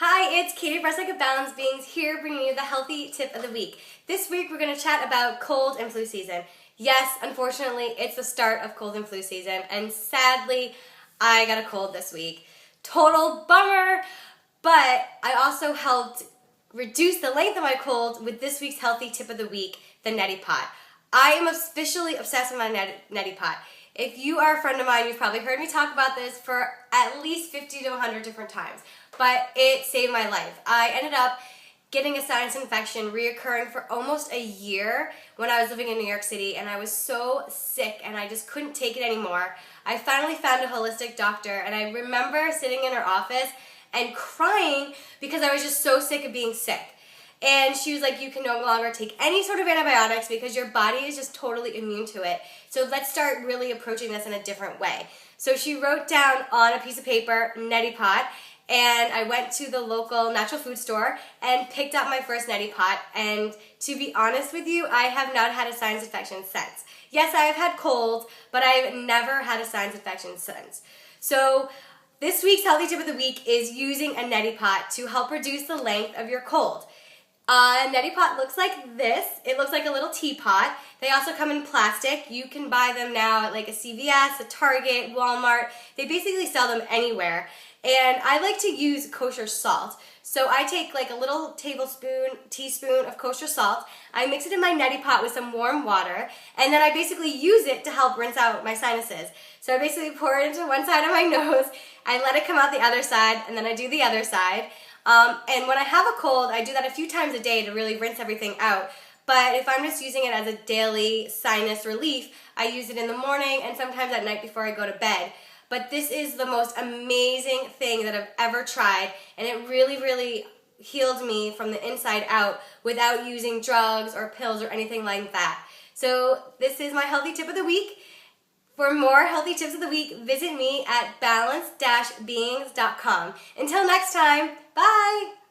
Hi, it's Katie, Bressack of Balanced Beings, here bringing you the healthy tip of the week. This week we're going to chat about cold and flu season. Yes, unfortunately, it's the start of cold and flu season, and sadly, I got a cold this week. Total bummer, but I also helped reduce the length of my cold with this week's healthy tip of the week, the neti pot. I am officially obsessed with my neti pot. If you are a friend of mine, you've probably heard me talk about this for at least 50 to 100 different times, but it saved my life. I ended up getting a sinus infection reoccurring for almost a year when I was living in New York City, and I was so sick and I just couldn't take it anymore. I finally found a holistic doctor, and I remember sitting in her office and crying because I was just so sick of being sick. And she was like, you can no longer take any sort of antibiotics because your body is just totally immune to it. So let's start really approaching this in a different way. So she wrote down on a piece of paper, neti pot, and I went to the local natural food store and picked up my first neti pot. And to be honest with you, I have not had a sinus infection since. Yes, I have had colds, but I've never had a sinus infection since. So this week's healthy tip of the week is using a neti pot to help reduce the length of your cold. Neti pot looks like this. It looks like a little teapot. They also come in plastic. You can buy them now at like a CVS, a Target, Walmart. They basically sell them anywhere. And I like to use kosher salt. So I take like a little teaspoon of kosher salt. I mix it in my neti pot with some warm water, and then I basically use it to help rinse out my sinuses. So I basically pour it into one side of my nose, I let it come out the other side, and then I do the other side. And when I have a cold, I do that a few times a day to really rinse everything out. But if I'm just using it as a daily sinus relief, I use it in the morning and sometimes at night before I go to bed. But this is the most amazing thing that I've ever tried, and it really, really healed me from the inside out without using drugs or pills or anything like that. So this is my healthy tip of the week. For more healthy tips of the week, visit me at balance-beings.com. Until next time, bye!